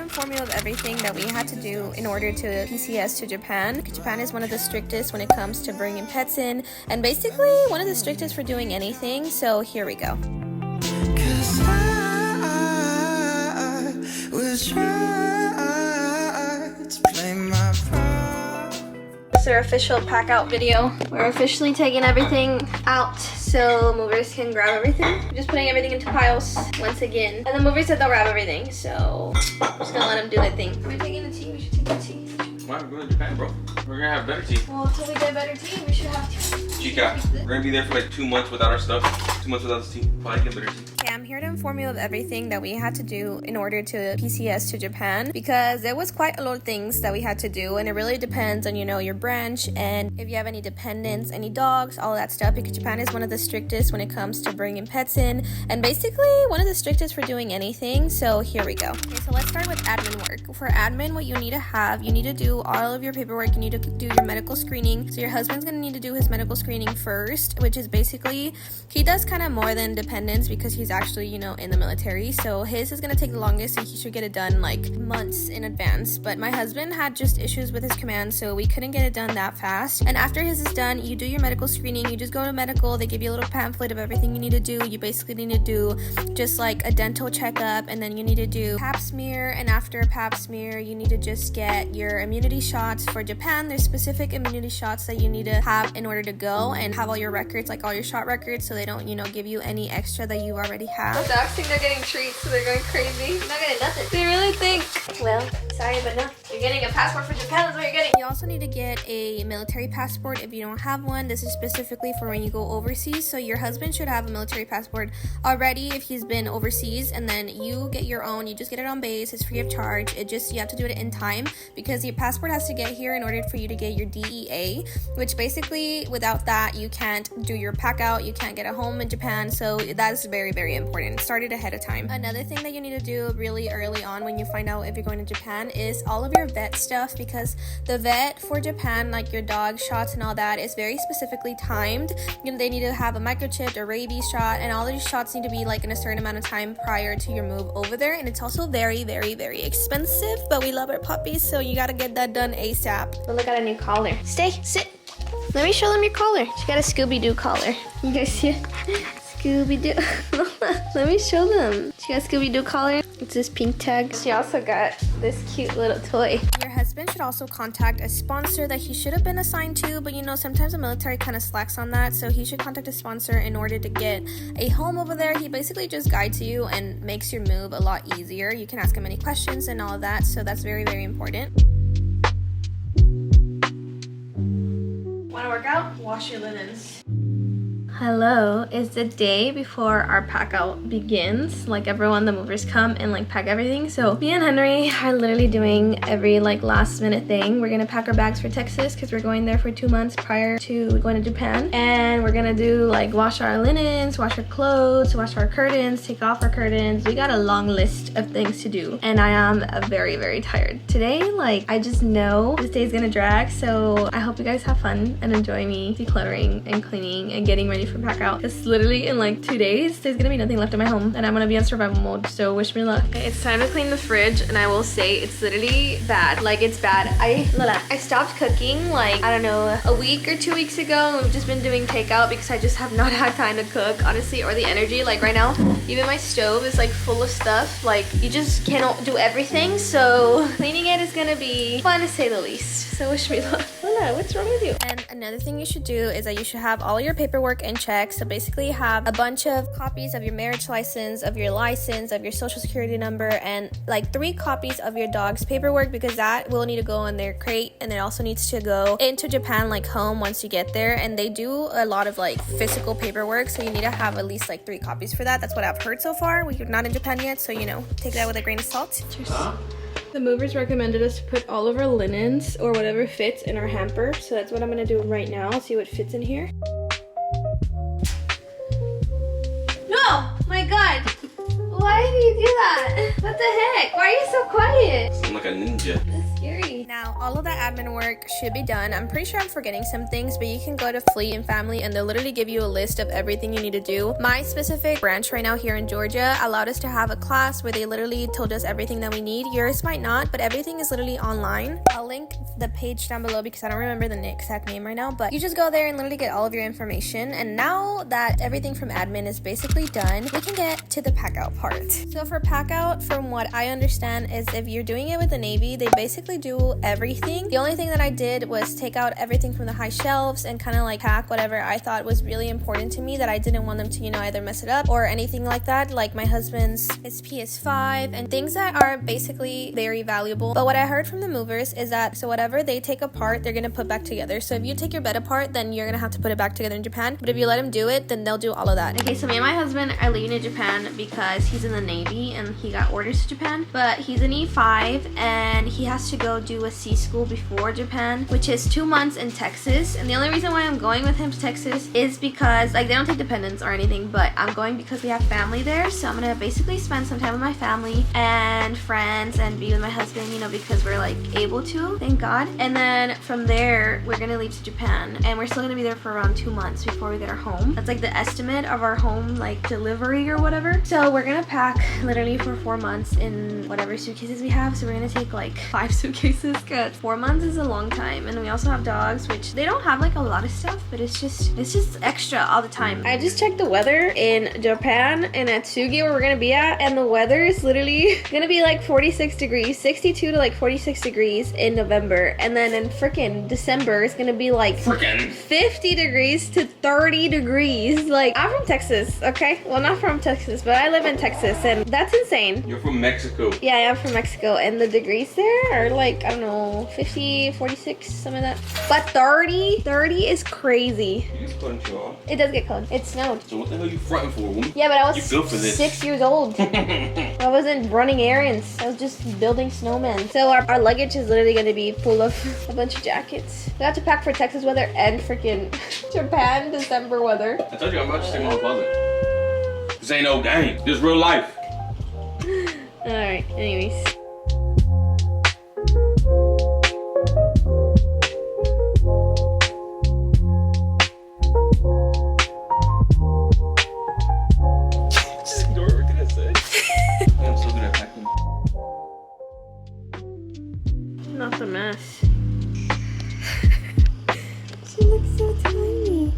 inform you of everything that we had to do in order to PCS to Japan. Japan is one of the strictest when it comes to bringing pets in, and basically one of the strictest for doing anything, so here we go. Cause I was trying to play my part. This is our official pack out video. We're officially taking everything out so movers can grab everything. We're just putting everything into piles once again. And the movers said they'll grab everything, so I'm just gonna let them do their thing. Are we taking the tea? We should take the tea. Why are we going to Japan, bro? We're gonna have better tea. Well, until we get better tea, we should have tea. Chica, we're gonna be there for like 2 months without our stuff. 2 months without this tea. Probably get better tea. Okay, I'm here to inform you of everything that we had to do in order to PCS to Japan, because there was quite a lot of things that we had to do, and it really depends on, you know, your branch and if you have any dependents, any dogs, all that stuff, because Japan is one of the strictest when it comes to bringing pets in, and basically one of the strictest for doing anything, so here we go. Okay, so let's start with admin work. For admin, what you need to have, you need to do all of your paperwork, you need to do your medical screening. So your husband's gonna need to do his medical screening first, which is basically, he does kind of more than dependents because he's actually, you know, in the military, so his is gonna take the longest, and he should get it done like months in advance. But my husband had just issues with his command, so we couldn't get it done that fast. And after his is done, you do your medical screening. You just go to medical, they give you a little pamphlet of everything you need to do. You basically need to do just like a dental checkup, and then you need to do pap smear, and after a pap smear you need to just get your immunity shots. For Japan, there's specific immunity shots that you need to have in order to go and have all your records, like all your shot records, so they don't, you know, give you any extra that you already have. The dogs think they're getting treats, so they're going crazy. They're not getting nothing. They really think, well, sorry, but no. You're getting a passport for Japan, that's what you're getting. You also need to get a military passport if you don't have one. This is specifically for when you go overseas, so your husband should have a military passport already if he's been overseas, and then you get your own. You just get it on base, it's free of charge. It just, you have to do it in time because your passport has to get here in order for you to get your DEA, which basically without that you can't do your pack out, you can't get a home in Japan, so that's very, very important. Start it ahead of time. Another thing that you need to do really early on when you find out if you're going to Japan is all of your vet stuff, because the vet for Japan, like your dog shots and all that, is very specifically timed. You know, they need to have a microchip, a rabies shot, and all of these shots need to be like in a certain amount of time prior to your move over there. And it's also very, very, very expensive, but we love our puppies, so you gotta get that done ASAP. But look at a new collar. Stay, sit. Let me show them your collar. She got a Scooby-Doo collar. You guys see it? Scooby-Doo. Let me show them. She got a Scooby-Doo collar. It's this pink tag. She also got this cute little toy. Your husband should also contact a sponsor that he should have been assigned to, but you know, sometimes the military kind of slacks on that, so he should contact a sponsor in order to get a home over there. He basically just guides you and makes your move a lot easier. You can ask him any questions and all of that, so that's very, very important. Want to work out? Wash your linens. Hello, it's the day before our pack out begins. Like everyone, the movers come and like pack everything. So me and Henry are literally doing every like last minute thing. We're gonna pack our bags for Texas because we're going there for 2 months prior to going to Japan. And we're gonna do like wash our linens, wash our clothes, wash our curtains, take off our curtains. We got a long list of things to do, and I am very, very tired. Today, like, I just know this day is gonna drag, so I hope you guys have fun and enjoy me decluttering and cleaning and getting ready for pack out. It's literally in like 2 days, there's gonna be nothing left in my home, and I'm gonna be on survival mode, so wish me luck. Okay, it's time to clean the fridge, and I will say it's literally bad. Like, it's bad. I stopped cooking like, I don't know, a week or 2 weeks ago, and we've just been doing takeout because I just have not had time to cook, honestly, or the energy. Like right now, even my stove is like full of stuff. Like, you just cannot do everything, so cleaning it is gonna be fun to say the least. So wish me luck. Lola, what's wrong with you? And another thing you should do is that you should have all your paperwork in check. So basically have a bunch of copies of your marriage license, of your social security number, and like 3 copies of your dog's paperwork, because that will need to go in their crate, and it also needs to go into Japan, like home, once you get there. And they do a lot of like physical paperwork, so you need to have at least like 3 copies for that. That's what I've heard so far. We're not in Japan yet, so you know, take that with a grain of salt. Cheers. The movers recommended us to put all of our linens or whatever fits in our hamper, so that's what I'm gonna do right now. See what fits in here. No! My God! Why do you do that? What the heck? Why are you so quiet? I'm like a ninja. That's scary. Yay! Now, all of that admin work should be done. I'm pretty sure I'm forgetting some things, but you can go to Fleet and Family and they'll literally give you a list of everything you need to do. My specific branch right now here in Georgia allowed us to have a class where they literally told us everything that we need. Yours might not, but everything is literally online. I'll link the page down below because I don't remember the exact name right now, but you just go there and literally get all of your information. And now that everything from admin is basically done, we can get to the pack out part. So for pack out, from what I understand, is if you're doing it with the Navy, they basically do everything. The only thing that I did was take out everything from the high shelves and kind of like pack whatever I thought was really important to me that I didn't want them to, you know, either mess it up or anything like that. Like my husband's is PS5 and things that are basically very valuable. But what I heard from the movers is that so whatever they take apart, they're gonna put back together. So if you take your bed apart, then you're gonna have to put it back together in Japan. But if you let them do it, then they'll do all of that. Okay, so me and my husband are leaving to Japan because he's in the Navy and he got orders to Japan. But he's an E5 and he has to go do a sea school before Japan, which is 2 months in Texas. And the only reason why I'm going with him to Texas is because like they don't take dependents or anything, but I'm going because we have family there. So I'm gonna basically spend some time with my family and friends and be with my husband, you know, because we're like able to, thank God. And then from there we're gonna leave to Japan and we're still gonna be there for around 2 months before we get our home. That's like the estimate of our home like delivery or whatever. So we're gonna pack literally for 4 months in whatever suitcases we have. So we're gonna take like 5 suitcases because 4 months is a long time. And we also have dogs, which they don't have like a lot of stuff, but it's just extra all the time. I just checked the weather in Japan and at Sugi where we're gonna be at, and the weather is literally gonna be like 46 degrees, 62 to like 46 degrees in November, and then in freaking December it's gonna be like 50 degrees to 30 degrees. Like, I'm from Texas, okay? Well, not from Texas, but I live in Texas, and that's insane. You're from Mexico. Yeah, I am from Mexico, and the degrees there are like, I don't know, 50, 46, some of that. But 30 is crazy. You just put it off. It does get cold. It snowed. So what the hell are you fronting for, woman? Yeah, but I was You built for this. 6 years old. I wasn't running errands. I was just building snowmen. So our luggage is literally going to be full of a bunch of jackets. We have to pack for Texas weather and freaking Japan December weather. I told you I'm about to stay in my closet. This ain't no game. This real life. Alright, anyways. Just ignore everything I said. I'm so good at packing. Not the mess. She looks so tiny.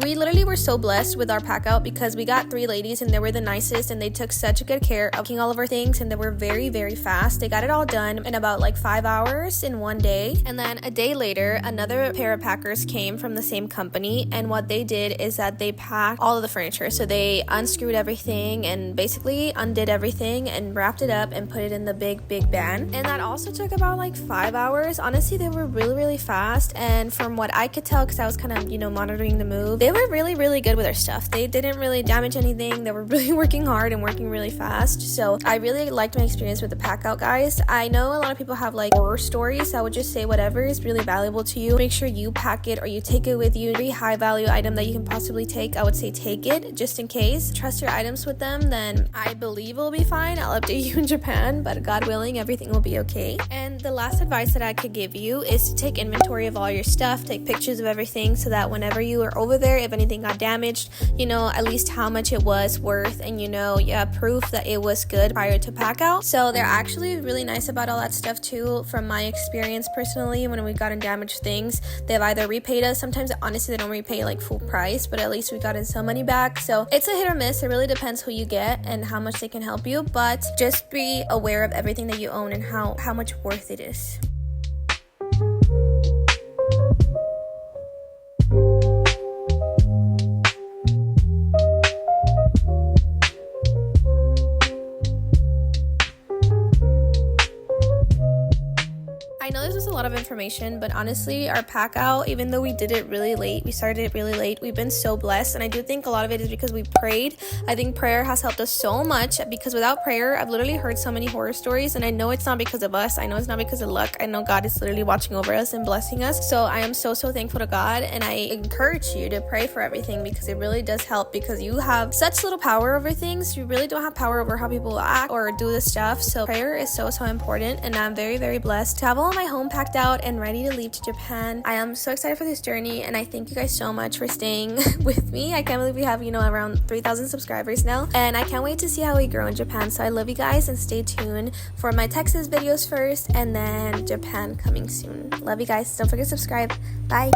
We literally were so blessed with our pack out because we got 3 ladies and they were the nicest and they took such good care of taking all of our things, and they were very, very fast. They got it all done in about like 5 hours in one day. And then a day later, another pair of packers came from the same company, and what they did is that they packed all of the furniture. So they unscrewed everything and basically undid everything and wrapped it up and put it in the big van. And that also took about like 5 hours. Honestly, they were really, really fast. And from what I could tell, because I was kind of, you know, monitoring the move, they were really, really good with their stuff. They didn't really damage anything. They were really working hard and working really fast. So I really liked my experience with the pack out, guys. I know a lot of people have like horror stories, so I would just say whatever is really valuable to you, make sure you pack it or you take it with you. Every high value item that you can possibly take, I would say take it just in case. Trust your items with them, then I believe it'll be fine. I'll update you in Japan, but God willing, everything will be okay. And the last advice that I could give you is to take inventory of all your stuff, take pictures of everything so that whenever you are over there, if anything got damaged, you know at least how much it was worth, and you know you have proof that it was good prior to pack out. So they're actually really nice about all that stuff too. From my experience personally, when we got in damaged things, they've either repaid us. Sometimes honestly they don't repay like full price, but at least we got in some money back. So it's a hit or miss. It really depends who you get and how much they can help you, but just be aware of everything that you own and how much worth it is. lot of information, but honestly, our pack out, even though we did it really late, we started it really late, we've been so blessed. And I do think a lot of it is because we prayed. I think prayer has helped us so much, because without prayer, I've literally heard so many horror stories, and I know it's not because of us. I know it's not because of luck. I know God is literally watching over us and blessing us. So I am so thankful to God, and I encourage you to pray for everything, because it really does help, because you have such little power over things. You really don't have power over how people act or do the stuff. So prayer is so important, and I'm very blessed to have all of my home packed out and ready to leave to Japan. I am so excited for this journey, and I thank you guys so much for staying with me. I can't believe we have, around 3,000 subscribers now, and I can't wait to see how we grow in Japan. So I love you guys, and stay tuned for my Texas videos first, and then Japan coming soon. Love you guys. Don't forget to subscribe. Bye.